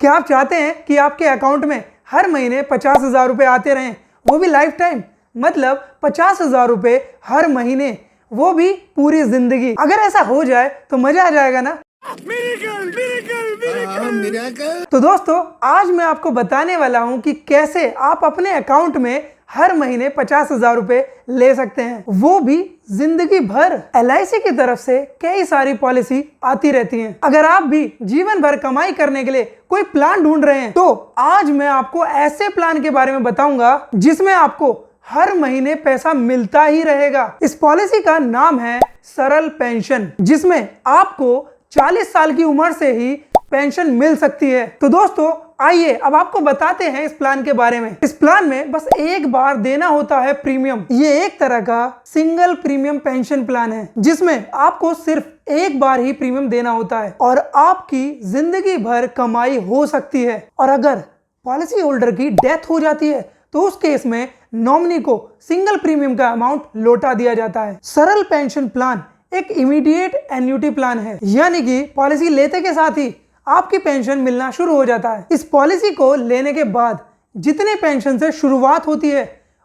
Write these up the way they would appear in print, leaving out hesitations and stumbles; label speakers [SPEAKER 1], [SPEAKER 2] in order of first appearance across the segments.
[SPEAKER 1] क्या आप चाहते हैं कि आपके अकाउंट में हर महीने 50,000 रुपए आते रहें, वो भी लाइफ टाइम? मतलब 50,000 रुपए हर महीने, वो भी पूरी जिंदगी। अगर ऐसा हो जाए तो मजा आ जाएगा ना। तो दोस्तों, आज मैं आपको बताने वाला हूं कि कैसे आप अपने अकाउंट में हर महीने 50,000 रुपए ले सकते हैं, वो भी जिंदगी भर। LIC की तरफ से कई सारी पॉलिसी आती रहती हैं। अगर आप भी जीवन भर कमाई करने के लिए कोई प्लान ढूंढ रहे हैं, तो आज मैं आपको ऐसे प्लान के बारे में बताऊंगा जिसमें आपको हर महीने पैसा मिलता ही रहेगा। इस पॉलिसी का नाम है सरल पेंशन, जिसमें आपको 40 साल की उम्र से ही पेंशन मिल सकती है। तो दोस्तों, आइए अब आपको बताते हैं इस प्लान के बारे में। इस प्लान में बस एक बार देना होता है प्रीमियम। ये एक तरह का सिंगल प्रीमियम पेंशन प्लान है, जिसमें आपको सिर्फ एक बार ही प्रीमियम देना होता है और आपकी जिंदगी भर कमाई हो सकती है। और अगर पॉलिसी होल्डर की डेथ हो जाती है तो उस केस में नॉमिनी को सिंगल प्रीमियम का अमाउंट लौटा दिया जाता है। सरल पेंशन प्लान एक इमीडिएट एन्युटी प्लान है, यानी कि पॉलिसी लेते के साथ ही आपकी पेंशन मिलना शुरू हो जाता है। इस पॉलिसी को लेने के बाद जितने पेंशन से शुरुआत होती है,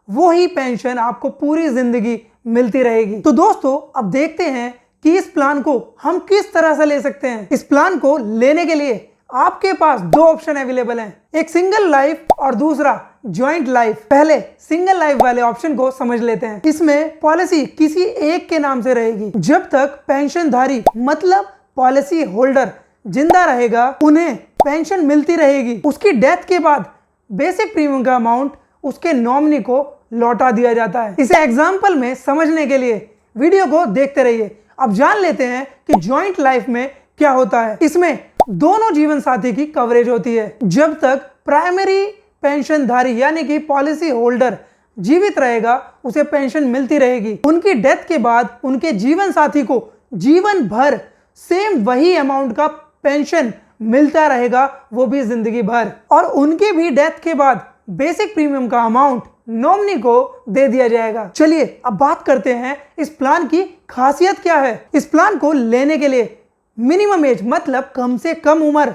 [SPEAKER 1] वो ही पेंशन आपको पूरी जिंदगी मिलती रहेगी। तो दोस्तों, अब देखते हैं कि इस प्लान को हम किस तरह से ले सकते हैं। इस प्लान को लेने के लिए आपके पास दो ऑप्शन अवेलेबल हैं, एक सिंगल लाइफ और दूसरा ज्वाइंट लाइफ। पहले सिंगल लाइफ वाले ऑप्शन को समझ लेते हैं। इसमें पॉलिसी किसी एक के नाम से रहेगी। जब तक पेंशनधारी मतलब पॉलिसी होल्डर जिंदा रहेगा, उन्हें पेंशन मिलती रहेगी। उसकी डेथ के बाद बेसिक प्रीमियम का अमाउंट उसके नॉमिनी को लौटा दिया जाता है। इसे एग्जाम्पल में समझने के लिए वीडियो को देखते रहिए। अब जान लेते हैं कि ज्वाइंट लाइफ में क्या होता है। इसमें दोनों जीवन साथी की कवरेज होती है। जब तक प्राइमरी पेंशनधारी यानी कि पॉलिसी होल्डर जीवित रहेगा, उसे पेंशन मिलती रहेगी। उनकी डेथ के बाद उनके जीवन साथी को जीवन भर सेम वही अमाउंट का पेंशन मिलता रहेगा, वो भी जिंदगी भर। और उनकी भी डेथ के बाद बेसिक प्रीमियम का अमाउंट नॉमिनी को दे दिया जाएगा। चलिए अब बात करते हैं इस प्लान की खासियत क्या है। इस प्लान को लेने के लिए मिनिमम एज मतलब कम से कम उम्र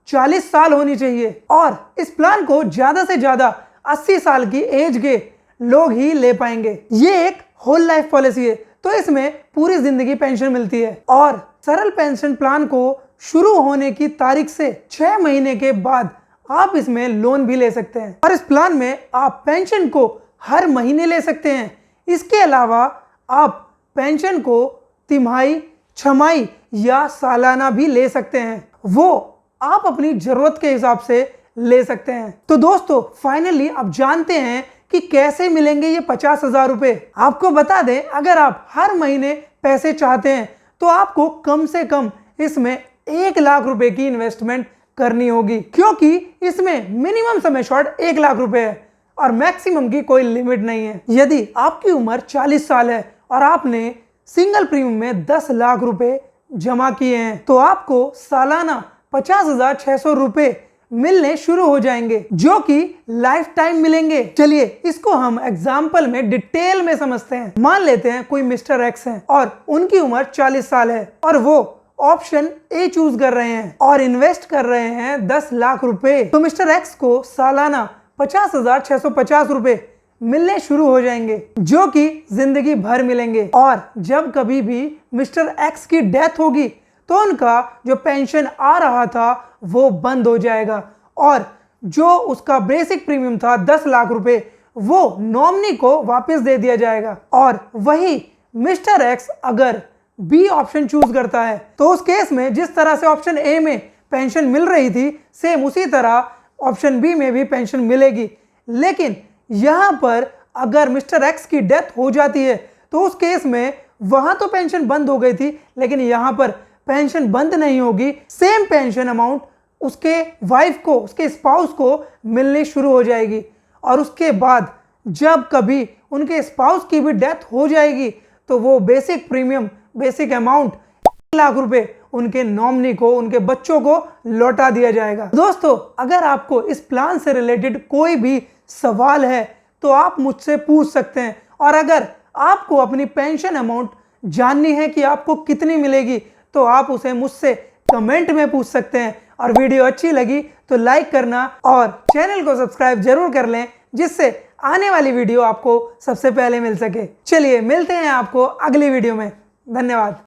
[SPEAKER 1] 40 साल होनी चाहिए और इस प्लान को ज्यादा से ज्यादा 80 साल की एज के लोग ही ले पाएंगे। ये एक होल लाइफ पॉलिसी है, तो इसमें पूरी जिंदगी पेंशन मिलती है। और सरल पेंशन प्लान को शुरू होने की तारीख से 6 महीने के बाद आप इसमें लोन भी ले सकते हैं और इस प्लान में आप पेंशन को हर महीने ले सकते हैं। इसके अलावा आप पेंशन को तिमाही, छमाही या सालाना भी ले सकते हैं, वो आप अपनी जरूरत के हिसाब से ले सकते हैं। तो दोस्तों, फाइनली आप जानते हैं कि कैसे मिलेंगे ये 50,000 रुपए। आपको बता दें, अगर आप हर महीने पैसे चाहते हैं तो आपको कम से कम इसमें 1 लाख रुपए की इन्वेस्टमेंट करनी होगी, क्योंकि इसमें मिनिमम समय शॉर्ट 1 लाख रुपए है और मैक्सिमम की कोई लिमिट नहीं है। यदि आपकी उम्र 40 साल है और आपने सिंगल प्रीमियम में 10 लाख रुपए जमा किए हैं, तो आपको सालाना 50,600 रुपए मिलने शुरू हो जाएंगे, जो कि लाइफ टाइम मिलेंगे। चलिए इसको हम एग्जाम्पल में डिटेल में समझते हैं। मान लेते हैं कोई मिस्टर एक्स हैं और उनकी उम्र 40 साल है और वो ऑप्शन ए चूज कर रहे हैं और इन्वेस्ट कर रहे हैं 10 लाख रुपए। तो मिस्टर एक्स को सालाना 50,650 रुपए मिलने शुरू हो जाएंगे, जो कि जिंदगी भर मिलेंगे। और जब कभी भी मिस्टर एक्स की डेथ होगी तो उनका जो पेंशन आ रहा था वो बंद हो जाएगा और जो उसका बेसिक प्रीमियम था 10 लाख रुपए, वो नॉमिनी को वापस दे दिया जाएगा। और वही मिस्टर एक्स अगर बी ऑप्शन चूज करता है तो उस केस में जिस तरह से ऑप्शन ए में पेंशन मिल रही थी, सेम उसी तरह ऑप्शन बी में भी पेंशन मिलेगी। लेकिन यहां पर अगर मिस्टर एक्स की डेथ हो जाती है तो उस केस में वहां तो पेंशन बंद हो गई थी, लेकिन यहां पर पेंशन बंद नहीं होगी। सेम पेंशन अमाउंट उसके वाइफ को, उसके स्पाउस को मिलनी शुरू हो जाएगी। और उसके बाद जब कभी उनके स्पाउस की भी डेथ हो जाएगी तो वो basic premium, basic amount 1 lakh रुपए उनके नॉमिनी को, उनके बच्चों को लौटा दिया जाएगा। दोस्तों, अगर आपको इस प्लान से रिलेटेड कोई भी सवाल है तो आप मुझसे पूछ सकते हैं। और अगर आपको अपनी पेंशन अमाउंट जाननी है कि आपको कितनी मिलेगी, तो आप उसे मुझसे कमेंट में पूछ सकते हैं। और वीडियो अच्छी लगी तो लाइक करना और चैनल को सब्सक्राइब जरूर कर लें, जिससे आने वाली वीडियो आपको सबसे पहले मिल सके। चलिए मिलते हैं आपको अगली वीडियो में। धन्यवाद।